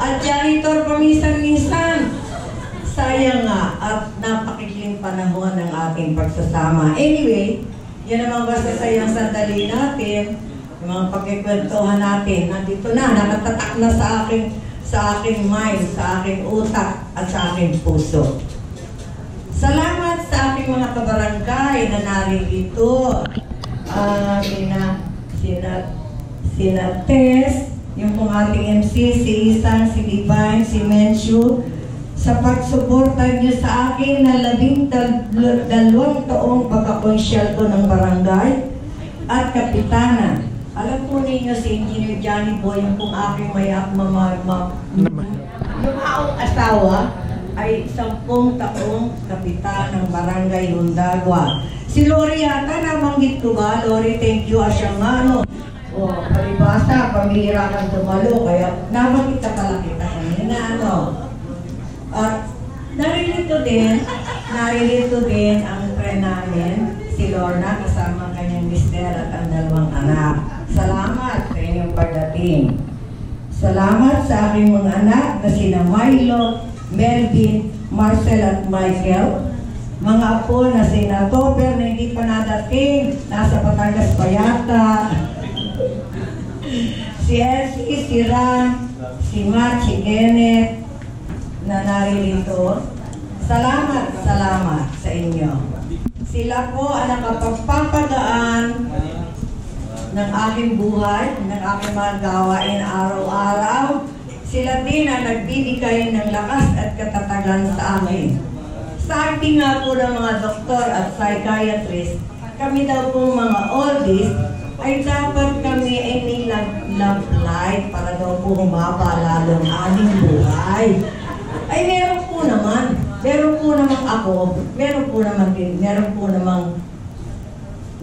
At janitor paminsan-minsan. Sayang nga at napakikling panahon ng ating pagsasama. Anyway, yan naman basta sayang sandali natin, yung mga pagkikwentuhan natin, nandito na, nakatatak na sa aking mind, sa aking utak, at sa aking puso. Salamat sa aking mga kabarangay na narito. Sina Tess, yung pong ating MC, si Isan, si Divine, si Menshu, sa pagsuporta niyo sa akin na 12 taong pagkakonsyal ko ng barangay at kapitana. Alam po ninyo si Engineer Johnny Boy, yung pong aking yung aong asawa ay 10 taong kapitan ng barangay Hundagua. Si Lori yata, nabanggit ko ba? Lori, thank you. Asya nga, no? O, palibasa, pamilira kang dumalo, kaya nabanggit ka pala kita kanina, ano? At naririto din ang friend namin, si Lorna, kasama ang kanyang mister at ang 2 anak. Salamat sa inyong pagdating. Salamat sa aking mga anak na sina Milo, Melvin, Marcel at Michael. Mga apo na sina Topper na hindi pa nadating, nasa Batangas pa yata. Si Elsie, si Ran, si Matt, si Kenneth, na naririto. Salamat sa inyo. Sila po ang nakapagpapagaan ng aking buhay, ng aking mga gawain araw-araw. Sila din ang nagbibigay ng lakas at katatagan sa amin. Sabi nga po ng mga doktor at psychiatrist, kami daw po mga oldies ay dapat kami ay nilag-love life para daw po humaba lalo ang aming buhay. Ay meron po naman ako, meron po naman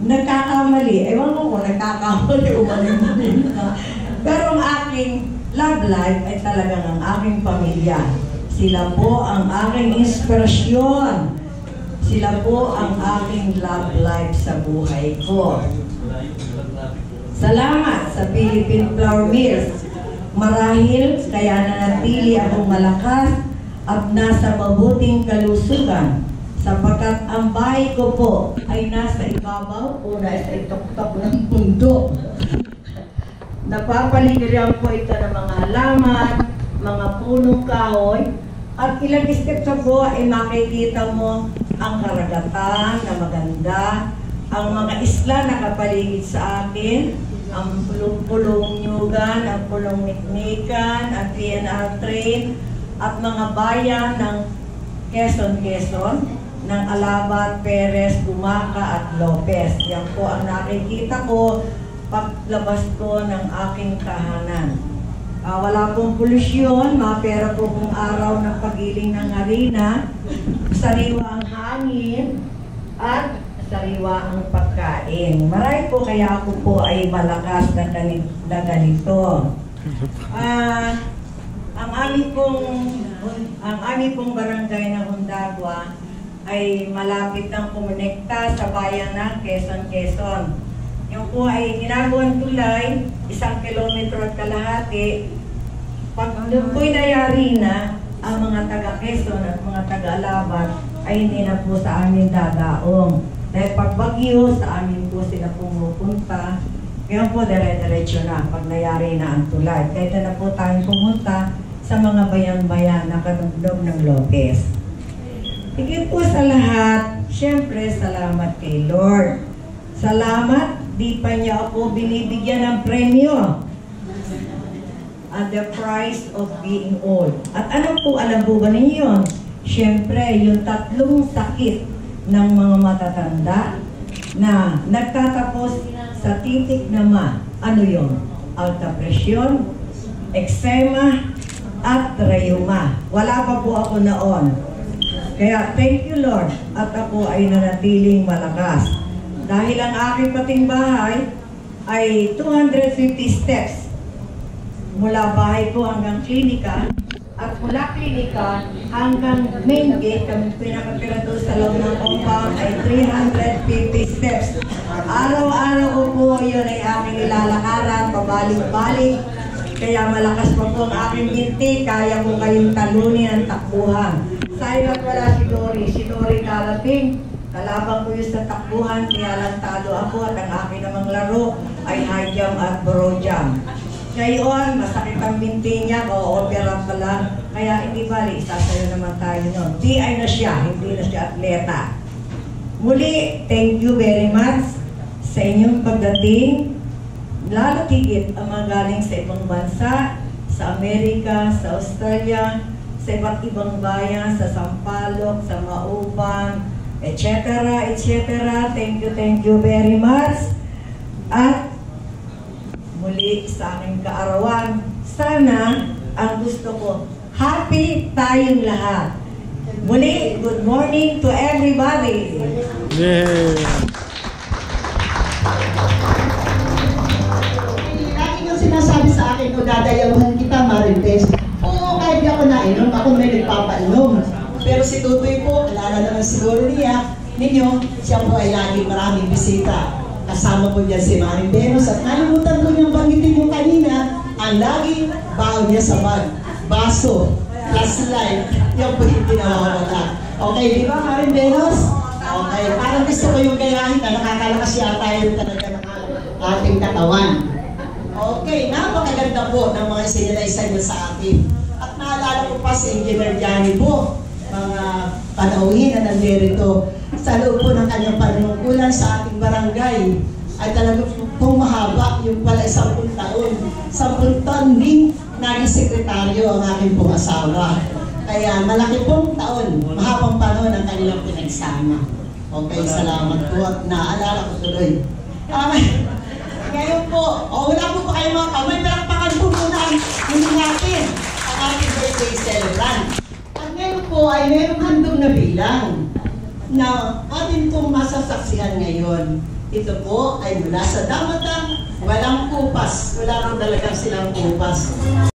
nagkakamali. Ewan ko kung nagkakamali o mali. Pero ang aking love life ay talagang ang aking pamilya. Sila po ang aking inspirasyon. Sila po ang aking love life sa buhay ko. Salamat sa Philippine Flour Mills. Marahil kaya nanatili akong malakas at nasa mabuting kalusugan sapagkat ang bahay ko po ay nasa ibabaw o nasa itok-tok ng bundok. Napapaligiran po ito ng mga halaman, mga punong kahoy, at ilang step sa buhay ay makikita mo ang karagatan na maganda, ang mga isla na kapaligid sa akin, ang pulong-pulong nyugan, ang pulong niknikan, ang TNR train, at mga bayan ng Quezon, ng Alabat, Perez, Gumaca at Lopez. Yan po ang nakikita ko paglabas ko ng aking tahanan. Wala pong polusyon, mapera po kung araw ng pagiling ng harina, sariwa ang hangin, at sariwa ang pagkain. Maray po kaya ako po ay malakas na ganito. Ang aming pong barangay na Hundagua ay malapit ng kumonekta sa bayan ng Quezon. Yung po ay ginagawang tulay, 1 kilometro at kalahati. Pag doon po'y nayari na, ang mga taga-Quezon at mga taga-Alabat ay hindi na po sa amin dadaong. Dahil pag bagyo, sa amin po sila pumupunta. Kaya po dire-diretso na pag nayari na ang tulay. Dito na po tayong pumunta sa mga bayan-bayan na kanundog ng Lopez. Higit po sa lahat, syempre salamat kay Lord. Salamat, di pa niya ako binibigyan ng premyo at the price of being old. At ano po, alam po ba ninyo? Syempre, yung 3 sakit ng mga matatanda na nagtatapos sa titik na ano yun? Alta presyon, eczema, at rheuma. Wala pa po ako noon. Kaya thank you Lord at ako ay nanatiling malakas. Dahil ang aking pating bahay ay 250 steps. Mula bahay ko hanggang klinika at mula klinika hanggang main gate, kami pinakatira doon sa loob ng compound ay 350 steps. Araw-araw ko po yun ay aking ilalakaran, pabalik-balik. Kaya malakas pa po ang aking binti, kaya ko kayong talunin ang takbuhan. Sayang at wala si Dory darating. Kalaban ko yun sa takbuhan, kaya lang talo ako at ang aking namang laro ay high jump at broad jump. Ngayon, masakit ang binti niya, o-opera pa lang. Kaya hindi bali, isasayo naman tayo nun. DI na siya, hindi na siya atleta. Muli, thank you very much sa inyong pagdating. Lalo tigit ang mga galing sa ibang bansa, sa Amerika, sa Australia, sa iba't ibang bayan, sa Sampaloc, sa Mauban, etc. etc. Thank you very much. At muli sa aking kaarawan, sana ang gusto ko, happy tayong lahat. Muli, good morning to everybody. Yeah. Lagi niyong sinasabi sa akin, o dadayawan kita, Marites. Oo, kahit di ako nainom, ako may nagpapainom. Pero si Tutoy po, alala naman siguro ninyo, siya po ay laging maraming bisita. Kasama po niya si Maring Benos at nalimutan ko niyang banggitin yung kanina, ang laging baon niya sa bag, baso, flashlight, yung po yung ginawa wala. Okay, di ba Maring Benos? Okay, parang gusto ko yung gayahin na nakakalakas yata yung talaga ng ating katawan. Okay, napakaganda po ng mga sinalaysay mo sa atin. At naalala ko pa si Engineer Johnny po, mga panauhin na nandirito sa loob po ng kanyang panunungkulan sa ating barangay ay talaga pong mahaba yung pala 10 taon. 10 taon din naging sekretaryo ang aking pong asawa. Kaya malaki pong taon, mahabang panahon ang kanilang pinagsama. Okay, salamat po at naalala ko tuloy. Ngayon po, wala po pa kayo mga kamay, pero pakan po muna hindi natin ang ating birthday celebrant. At ngayon po ay mayroong handog na bilang na atin pong masasaksihan ngayon. Ito po ay mula sa Damatang, walang kupas. Wala nang talagang silang kupas. Yeah.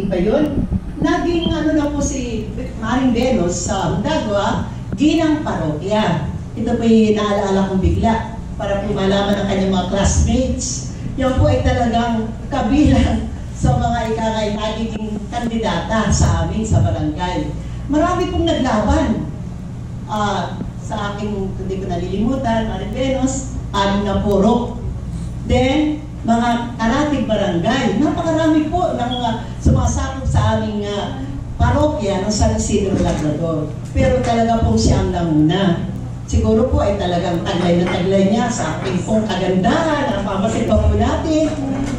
Ba yun? Naging ano na po si Maring Benos sa Dagwa, ginang parokya. Ito po yung naalala kong bigla. para po malaman ng kanyang mga classmates. Yan po ay talagang kabilang sa mga ikakay nagiging kandidata sa amin sa barangay. Marami pong naglaban. Sa aking, hindi ko nalilimutan, Maribenos, 6 na purok. Then, mga karatig barangay. Napakarami po ng sumasakop sa aming parokya ng San Isidro Labrador. Pero talaga pong siya ang nanguna. Siguro po ay talagang taglay na taglay niya sa aking pong kagandahan. Napamasin pa po natin.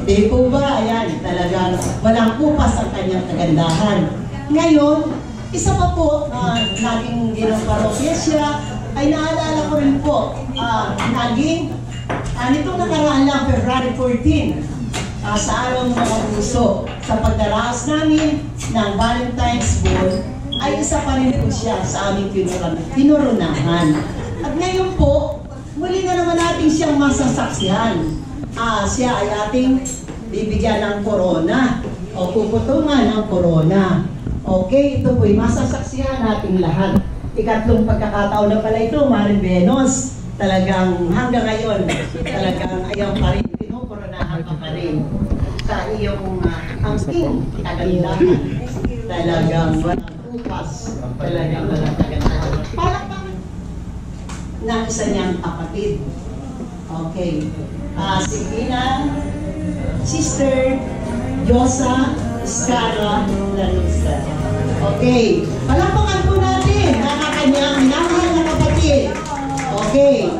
Di po ba? Ayan, talagang walang kupas ang kanyang kagandahan. Ngayon, isa pa po na naging ginang parokya siya, ay naalala ko rin po, naging, nitong nakaraan lang, February 14, sa araw ng mga puso, sa pagdaraos namin ng Valentine's Ball, ay isa pa rin po siya sa aming pinurunahan. At ngayon po, muli na naman natin siyang masasaksihan. Siya ay ating bibigyan ng corona, o puputungan ng corona. Okay, ito po'y masasaksihan nating lahat. Ikatlong pagkakataon na pala ito, Maribenos. Talagang hanggang ngayon, talagang ayaw pa rin, pinukoronahan pa rin sa iyong amping kagandahan. Talagang walang kupas, talagang walang kagandahan. Parang ng isa niyang kapatid. Okay. Si Ina, Sister Yosa Escara Lanusa. Okay. Palakpakan po natin ang kanyang minamahal na kapatid. Okay.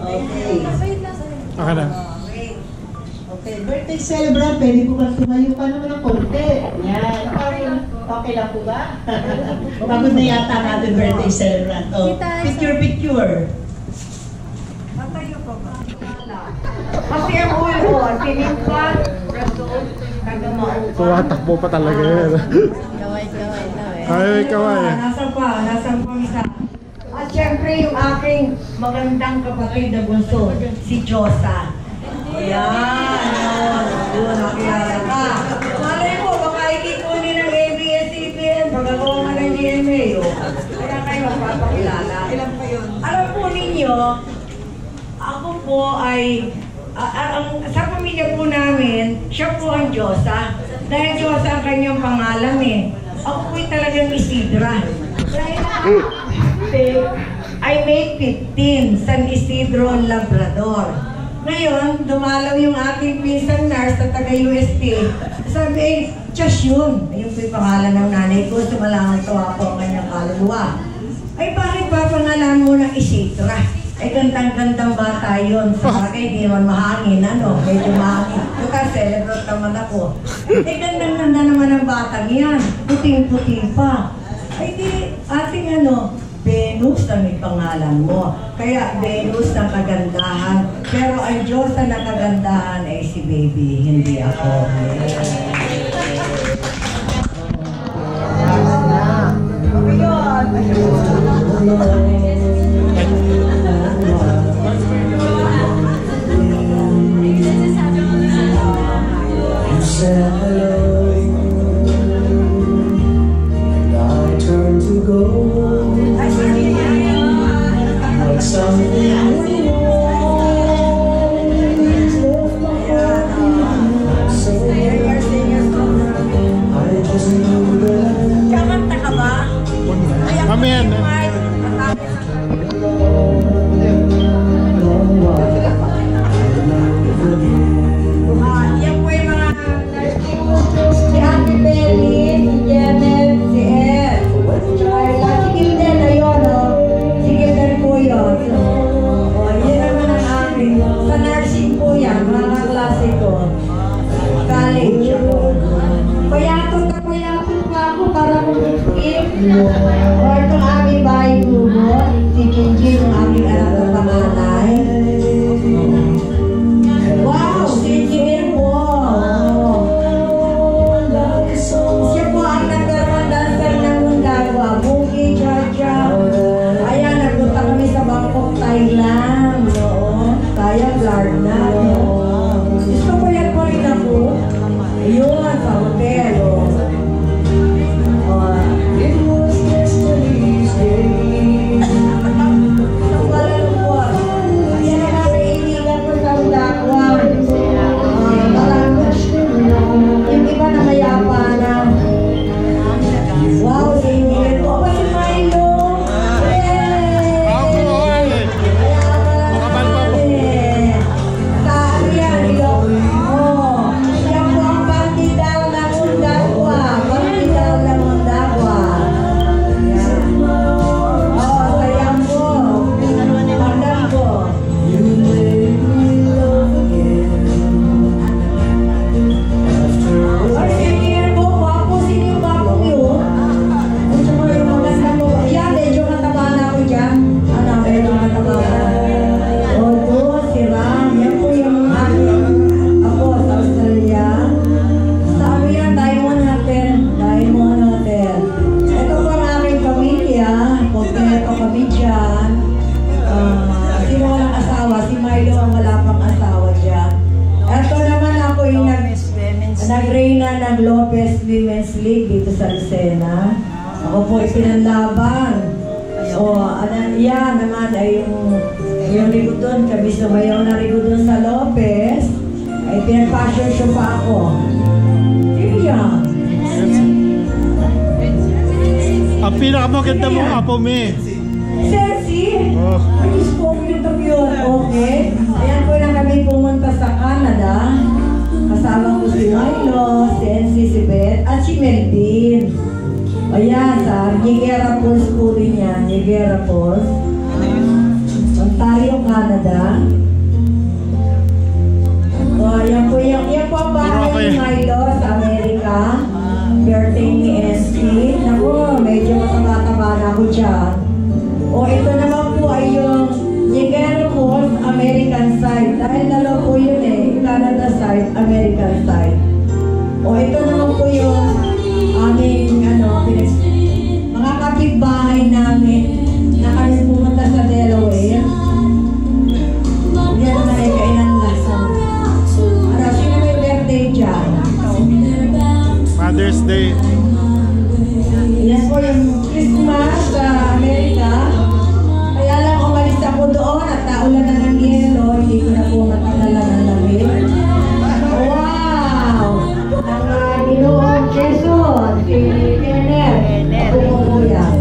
Okay. Okay na. Okay, birthday celebrant, pwede po ba tumayo ka naman ng konti? Yan. Okay lang po ba? Pagod na yata ang ating birthday celebrant. Oh, picture. Matayo pa ba? Kasi ang ulo, piling pa, raso, kagamao. Tumatakbo pa talaga yan. Kaway. Nasaan pa isa. At syempre yung aking magandang kapatid na bunso, si Josa. Ayan, yun, nakilala ka. Malay mo, baka ikikunin ng ABS-CBN, pagkagawa nga ng GMA, kaya kayo magpapakilala. Ilan pa yun? Alam po ninyo, ako po ay, sa pamilya po namin, siya po ang Diyosa. Dahil Diyosa ang kanyang pangalan Ako po'y talagang Isidra. I made 15, San Isidro Labrador. Ngayon, dumalaw yung aking pinsan nurse sa taga-UST. Sabi, just yun. Ayun po'y pangalan ng nanay ko. Sumalangang tawa po ang kanyang kaluluwa. Ay, bakit ba pangalan mo ng Isidra? Ay, gandang-gandang bata yun. Sa bagay, di naman mahangin, medyo mahangin. Celebrate naman ako. Eh, gandang-ganda naman ang batang yan. Puting-puting pa. Ay, di, ating Venus ang pangalan mo. Kaya Venus ng kagandahan. Pero ang Diyos na kagandahan ay si baby, hindi ako. You said hello, and I turned to go. Like something I just knew that. Kakanta ka ba? Amen. Yan po yung mga si Ate Belly, si Janet, si Ed. Si Gilden na yun, si Gilden po yun. Yan naman ang aking. Sa nursing po yan, mga klase ko. College ako. Payatot pa ako para kumikip. Or itong aming bahay grupo, si Jinjin, yung aming anak na panganay. Wow, si Jinjin po. Siya po ang nagkaroon dancer ng Mundagwa, Buki, Chacha. Ayan, nagpunta kami sa Bangkok, Thailand. Kaya blard na. Gusto ko yan pa rin ako. Ayun, sa hotel. Women's League dito sa Lucena. Ako po ay pinanlaban. Yan naman ay yung rigudon, kami sumayaw na rigudon sa Lopez, ay pinag-fashion show pa ako. Yan. Ang pinakamaganda mong apo, me. Sexy! Oh. Ayos po, cute. Okay. Ayan po na kami pumunta sa Canada. Kasama ko si Milo, si NC, si Beth, at si Melvin. Ayan, sa Niagara Falls po rin yan. Niagara Falls. Ontario, Canada. Yan po ang bahay ni Milo sa Amerika. Birthday ni NC. Naku, medyo mataba-taba na ako dyan. Ito naman po ay yung Niagara Falls American side. Dahil dalawa po yun Canada side, American side. Ito naman po yung aming mga kapitbahay namin na kami pumunta sa Delaware. Yan na kainan lasan. Sino may birthday dyan? Mother's Day. Yan po yung Christmas sa Amerika. Kaya lang umalis ako doon at naulan na ng yelo. Hindi ko na po matagalan ng lamig. Wow! Ang Ginoong Jesus, si Kenneth. Ako po yan.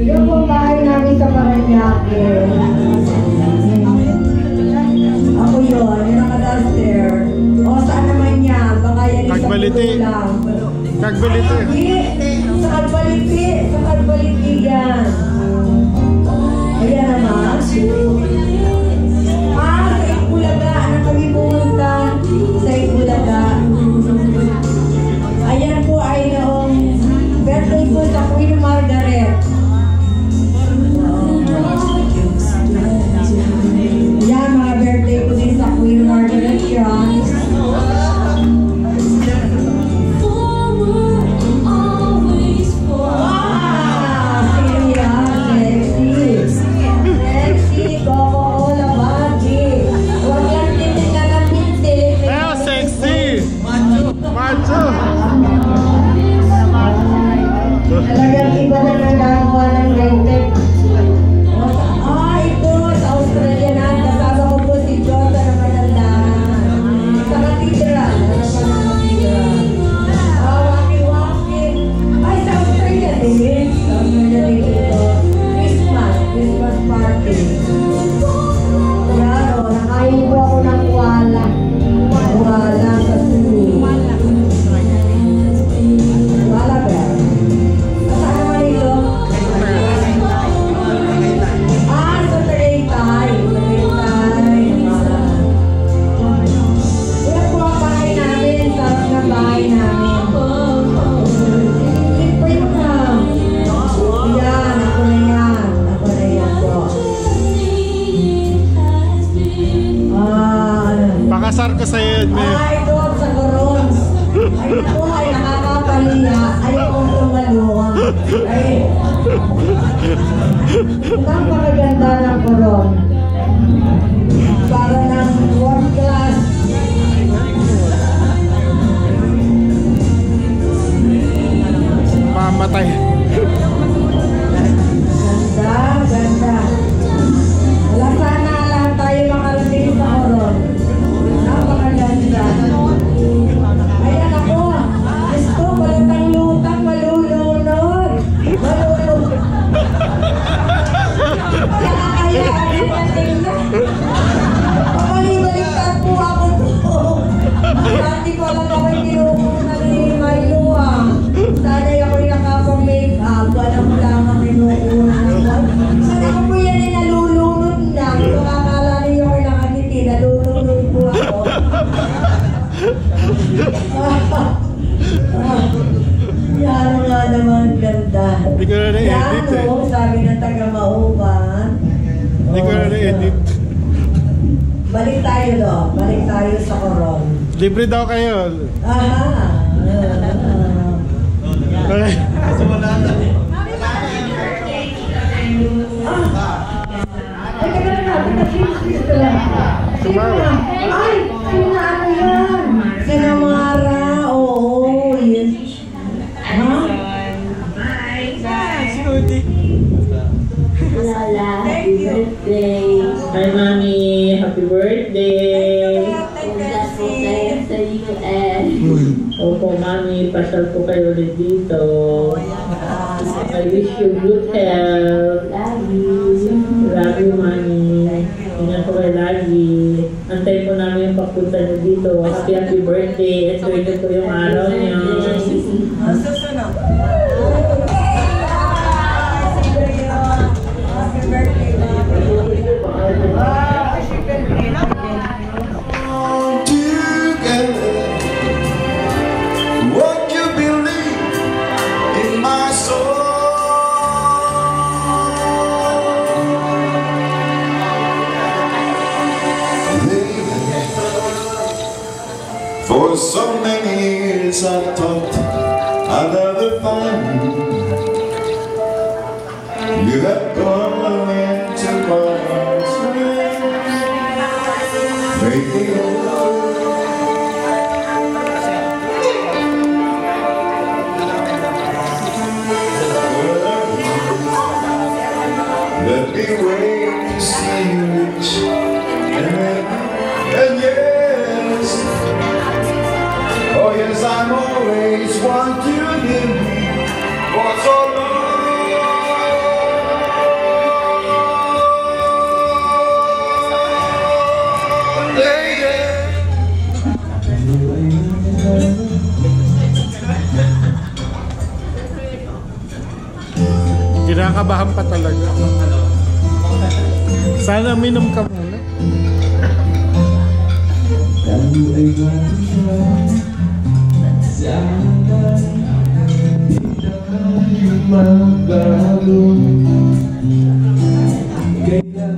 Yung po bahay namin sa Paranaque. Ako yun, yung naka-duster. Saan naman yan? Baka yan isang Kagbaliti. pulo lang. Kagbaliti. Sa Kagbaliti yan. Ayan naman. Sa Itbulaga. Ano kami pumunta? Sa Itbulaga. Ayan po ay noong birthday ko sa Queen Margaret. Yan, mga birthday ko din sa Queen Margaret yan. Talagang iba na nagagawa ng rented. Ito sa Australia na. Kasama ko po si Jota na matandaan. Sa Katidral. Waki-waki. Ay, sa Australia din. Sa Australia din ito. Christmas party. Yan o, nakain po ako ng koala. Koala sa Cebu. Koala bear. Pakasar ko sa'yo yun, me. Ito sa koron. Ay, ito ay nakakapaliya. Ayaw kong tumalungan. Ay, ang magaganda ng koron. Para ng world class. Mamatay. Ganda. Wala sana lahat tayo makarating sa koron. Napakaganda. Ayan ako. Gusto, balutang lutang, malulunod. Kaya natin na. Pabalik-baliktad po ako po. Dati ko lang ako kinukunan ni Milo. Sana'y ako'y nakapang-make-up. Walang lang ang kinukunan ako. Sana ko po yan ay nalulunod na. Kung akala niyo ako'y nakangiti, nalulunod po ako. Yan nga naman ganda. Hindi ko na na-edit Yan o, sabi ng taga-Mauban. Hindi ko na na-edit. Balik tayo doon. Balik tayo sa koron. Libre daw kayo. Aha. Okay. Ay, teka lang natin na sino na? Ay, sino na ano yan? Sino mga birthday. Hi, Mami. Happy birthday. Congrats po tayo sa UN. Opo, Mami. Pasyal po kayo ulit dito. I wish you good health. Love you. Love you, Mami. Ingat po kayo lagi. Antayin po namin yung pagpunta niyo dito. Happy birthday. Enjoy niyo po yung araw niyo. Susunod. Happy birthday. Together, what you believe in my soul. For so many years I thought I'd never find you. You have gone into my heart, make me whole. Let me wait to see you reach and yes, oh yes, I'm always want you near me for so long, lady. Kinakabahan pa talaga. Sana minum ka muna. Tayo ay gano'n sana di tayo magbago. Kaya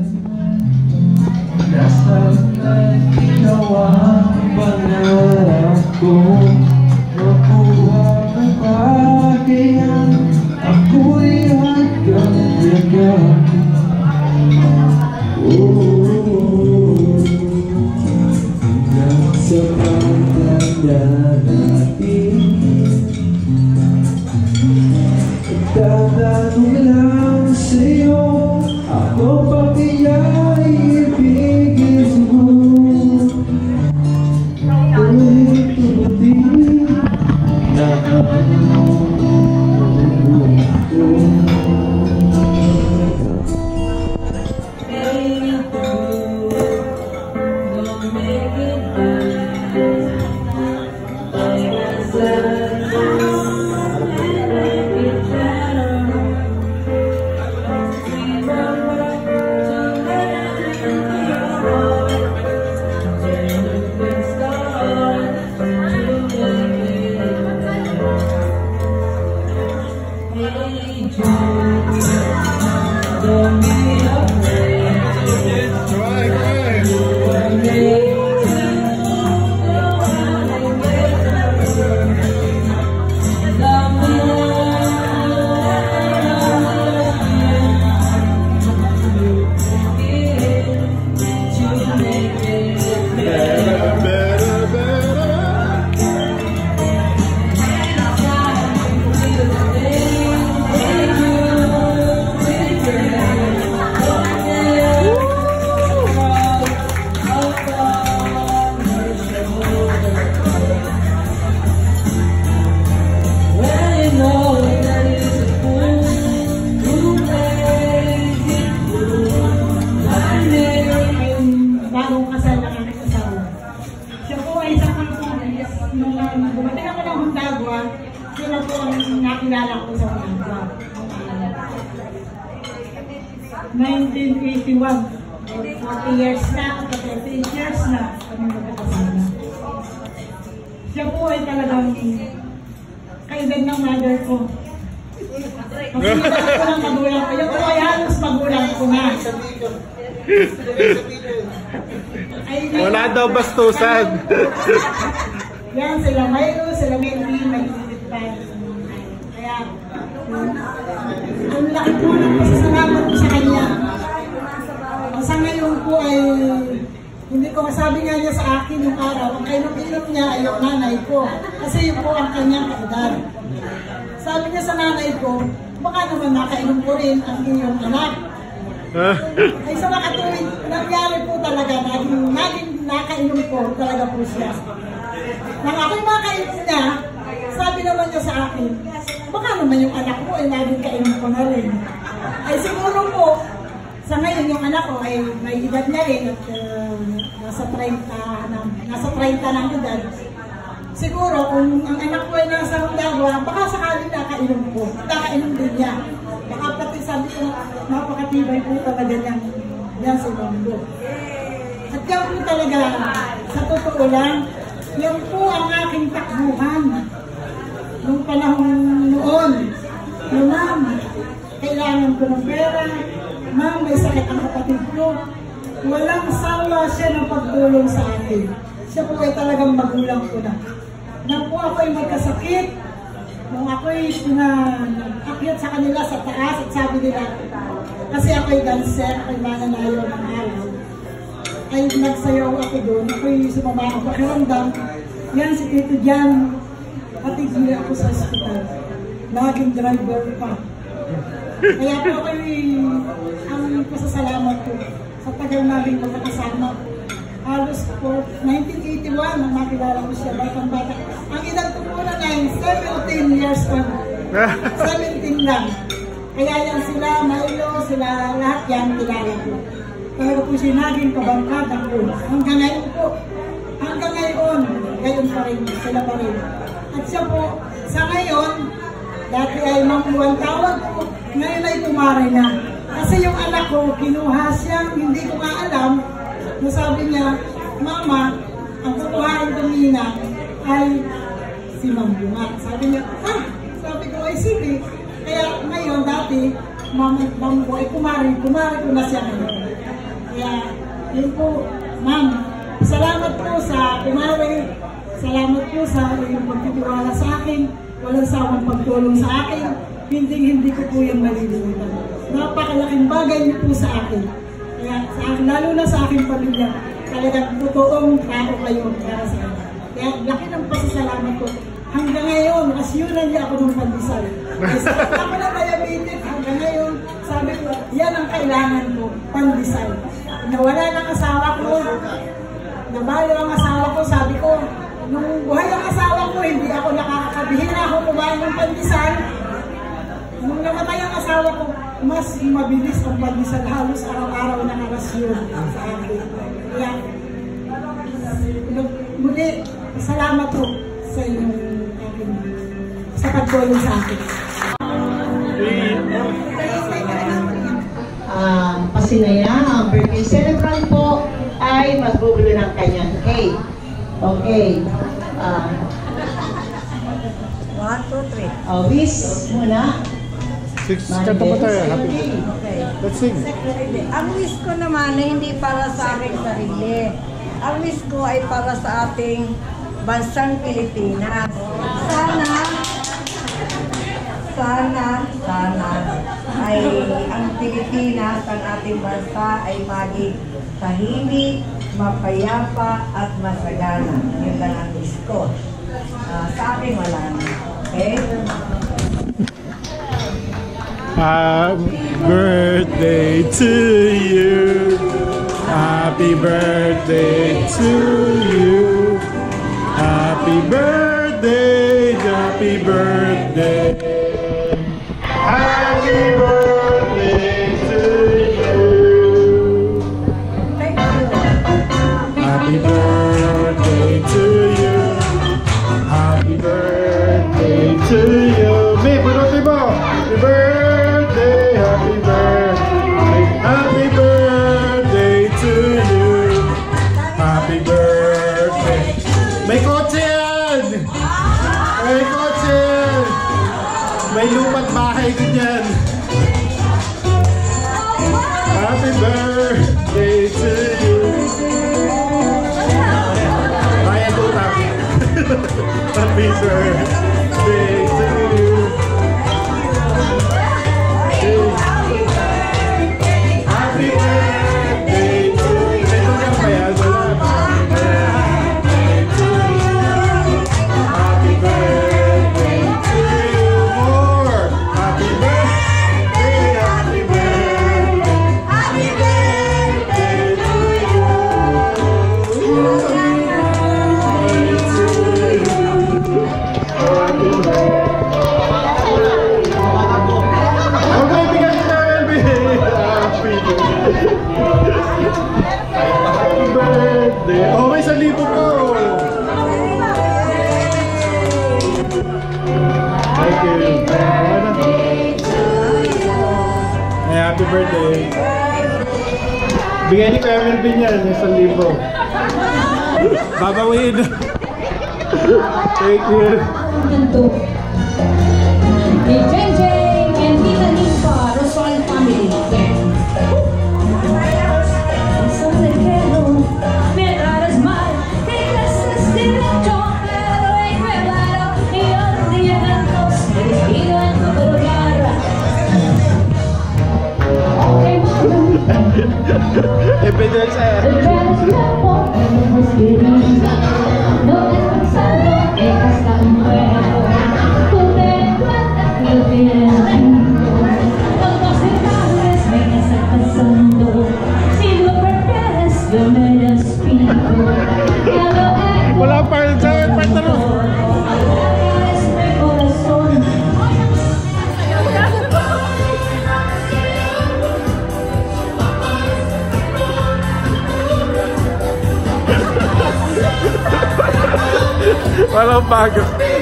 nasanay ginawa ang pangarap ko. Makuha ang kakayahan, ako'y hanggang yagan. Sa pagtanda natin, tatanong lang sa'yo, ako pa kaya ibigin mo? Ulit tumating na nakilala ko sa Hundagua. 1981. 40 years na, 38 years na kami magkakasama. Siya po ay talagang kaedad ng mother ko. Kasi ko ng magulang ko. Yung po ay halos magulang ko na. Wala daw bastusan. Yan, sila Mayro, sila Wendy, nag-ilit pa. Kaya, ang laki po ng pasasalamat ko sa kanya. Sa ngayon po ay, hindi ko masabi nga niya sa akin yung araw, ang kainom-inom niya ay yung nanay ko. Kasi yun po ang kanyang kaedad. Sabi niya sa nanay ko, baka naman nakainom ko rin ang inyong anak. Ay sa makatuwid, nangyari po talaga, naging nakainom po talaga po siya. Nang ako'y makainom niya, sabi naman niya sa akin, baka naman yung anak mo ay naging kainom ko na rin. Ay siguro po, sa ngayon yung anak ko ay may edad na rin at nasa 30 ng edad. Siguro kung ang anak ko ay nasa Hundagwa, baka sakaling nakainom ko, nakainom din niya. Baka pati sabi ko, napakatibay po talaga niyan si Bambo. At yan po talaga, sa totoo lang, yan po ang aking takbuhan. Nung panahon noon, na ma'am, kailangan ko ng pera, ma'am, may sakit ang kapatid ko. Walang sawa siya ng pagtulong sa akin. Siya po ay talagang magulang ko na. Nang po ako ay magkasakit, nung ako ay pinaakyat sa kanila sa taas at sabi nila, kasi ako ay dancer, ako ay mananayaw ng araw, ay nagsayaw ako doon, ako ay sumama ang pakiramdam. Yan si Tito Jan, patigil ako sa hospital, naging driver pa. Kaya po ako ay ang pasasalamat ko sa tagal namin magkakasama. Halos po, 1981 nang makilala ko siya, batang-bata. Ang edad ko po na 17 years old. 17 lang. Kaya yan sila, Milo, sila lahat yan, kilala ko. Pero po siya naging kabangkada ko. Hanggang ngayon po, hanggang ngayon, gayon pa rin, sila pa rin. At siya po, sa ngayon, dati ay mamuwang tawag ko, ngayon ay tumari na. Kasi yung anak ko, kinuha siyang, hindi ko nga alam, sabi niya, Mama, ang kukuhain ko nina ay si Ma'am Bunga. Sabi niya, sabi ko, ay sige. Kaya ngayon, dati, Ma'am ko ay kumari ko na siya ngayon. Kaya, yun po, Ma'am, salamat po sa kumari, salamat po sa iyong pagtitiwala sa akin, walang sawang pagtulong sa akin, hindi ko po yung malilimutan. Napakalaking bagay niyo po sa akin. Kaya sa akin, lalo na sa aking pamilya, talagang totoong tao kayo para sa akin. Kaya laki ng pasasalamat ko. Hanggang ngayon, asyunan niya ako ng pandesal. Kasi ako na diabetic, hanggang ngayon, sabi ko, yan ang kailangan ko, pandesal. Nawala ng asawa ko, nabalo ang asawa ko, sabi ko, nung buhay ang asawa ko, hindi ako nakakabihira ako kumain ng pandesal. Nung namatay ang asawa ko, mas mabilis ang pandesal, halos araw-araw na narasyon sa akin. Kaya, muli, salamat po sa inyong sa pagtulong sa akin. Pasinaya, ang birthday celebrant po ay magbubulo ng kanyang cake. Okay. 1, 2, 3. Wish muna. 6, kanta pa tayo. Happy. Okay. Let's sing. Ang wish ko naman ay hindi para sa aking sarili. Ang wish ko ay para sa ating bansang Pilipinas. Sana ay ang Pilipinas, ang ating bansa ay maging tahimik, mapayapa at masagana. Yun lang ang wish ko. Sa akin wala na. Okay? Happy birthday to you. Happy birthday to you. Happy birthday, happy birthday. Happy birthday to you. Thank you. Happy birthday to you. Happy birthday to you. May birthday mo. Happy birthday, happy birthday. Happy birthday to you. Happy birthday. May kotse yan! May kotse! May lupat bahay ko dyan. Happy birthday to you. Ryan Tutak. Happy birthday to you. Happy birthday to you. Ito ka pa yan. Happy birthday to you. More. Happy birthday. Happy birthday. Happy birthday. Bigay ni Kuya Melvin yan, 1,000. Babawin. Thank you. Ni Jenjeng and Tita Nispa, Rosal family. Wala pa rin sa akin, partner. Walang bago.